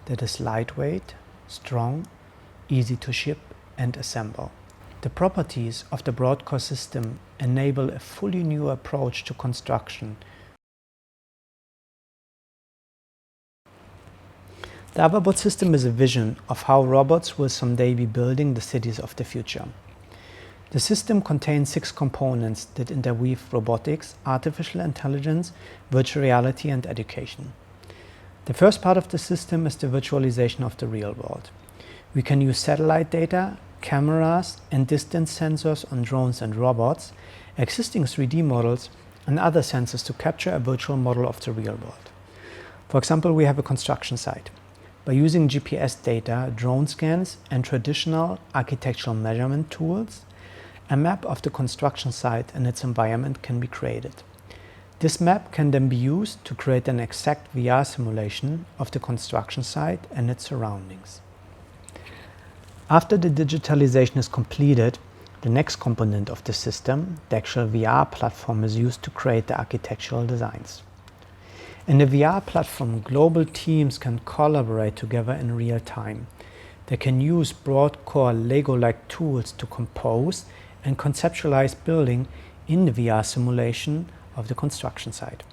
that is lightweight, strong, easy to ship and assemble. The properties of the broad-core system enable a fully new approach to construction. The Avabot system is a vision of how robots will someday be building the cities of the future. The system contains 6 components that interweave robotics, artificial intelligence, virtual reality and education. The first part of the system is the virtualization of the real world. We can use satellite data, cameras and distance sensors on drones and robots, existing 3D models and other sensors to capture a virtual model of the real world. For example, we have a construction site. By using GPS data, drone scans and traditional architectural measurement tools, a map of the construction site and its environment can be created. This map can then be used to create an exact VR simulation of the construction site and its surroundings. After the digitalization is completed, the next component of the system, the actual VR platform, is used to create the architectural designs. In the VR platform, global teams can collaborate together in real time. They can use broad-core Lego-like tools to compose and conceptualize building in the VR simulation of the construction site.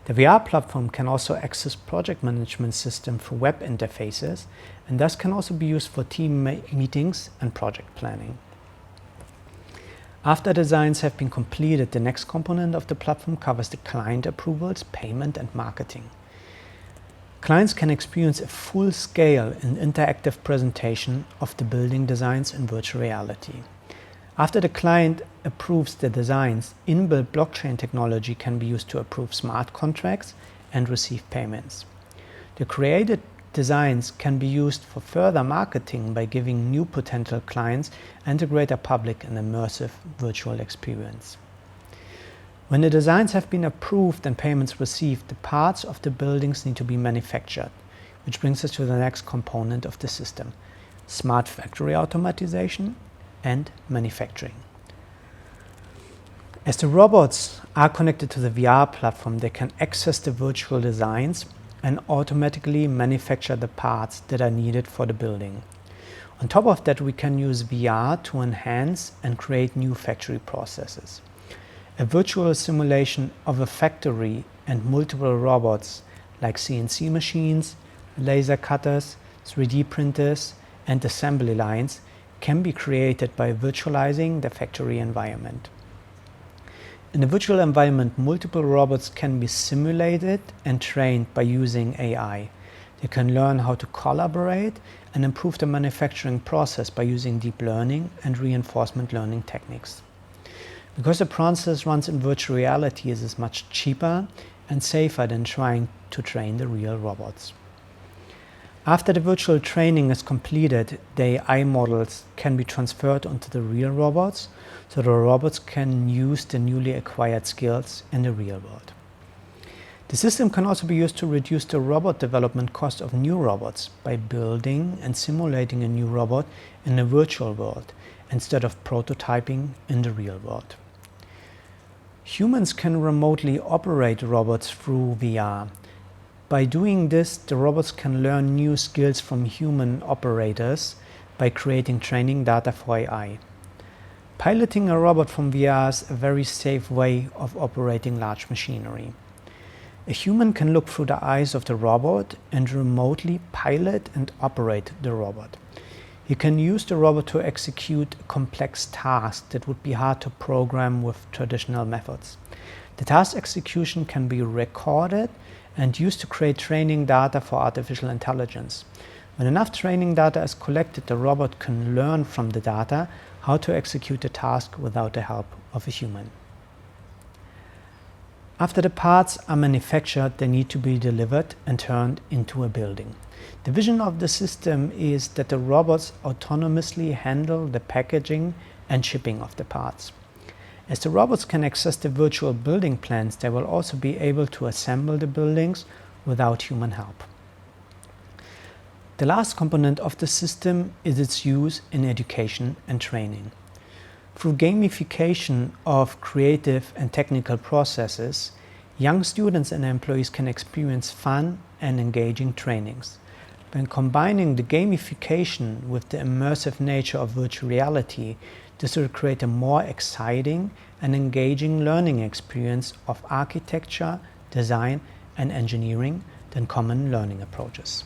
The VR platform can also access project management system through web interfaces and thus can also be used for team meetings and project planning. After designs have been completed, the next component of the platform covers the client approvals, payment and marketing. Clients can experience a full-scale and interactive presentation of the building designs in virtual reality. After the client approves the designs, inbuilt blockchain technology can be used to approve smart contracts and receive payments. The created designs can be used for further marketing by giving new potential clients and a greater public and immersive virtual experience. When the designs have been approved and payments received, the parts of the buildings need to be manufactured, which brings us to the next component of the system: smart factory automatization and manufacturing. As the robots are connected to the VR platform, they can access the virtual designs and automatically manufacture the parts that are needed for the building. On top of that, we can use VR to enhance and create new factory processes. A virtual simulation of a factory and multiple robots like CNC machines, laser cutters, 3D printers and assembly lines can be created by virtualizing the factory environment. In the virtual environment, multiple robots can be simulated and trained by using AI. They can learn how to collaborate and improve the manufacturing process by using deep learning and reinforcement learning techniques. Because the process runs in virtual reality, it is much cheaper and safer than trying to train the real robots. After the virtual training is completed, the AI models can be transferred onto the real robots, so the robots can use the newly acquired skills in the real world. The system can also be used to reduce the robot development cost of new robots by building and simulating a new robot in a virtual world instead of prototyping in the real world. Humans can remotely operate robots through VR. By doing this, the robots can learn new skills from human operators by creating training data for AI. Piloting a robot from VR is a very safe way of operating large machinery. A human can look through the eyes of the robot and remotely pilot and operate the robot. He can use the robot to execute a complex task that would be hard to program with traditional methods. The task execution can be recorded and used to create training data for artificial intelligence. When enough training data is collected, the robot can learn from the data how to execute the task without the help of a human. After the parts are manufactured, they need to be delivered and turned into a building. The vision of the system is that the robots autonomously handle the packaging and shipping of the parts. As the robots can access the virtual building plans, they will also be able to assemble the buildings without human help. The last component of the system is its use in education and training. Through gamification of creative and technical processes, young students and employees can experience fun and engaging trainings. When combining the gamification with the immersive nature of virtual reality, this will create a more exciting and engaging learning experience of architecture, design, and engineering than common learning approaches.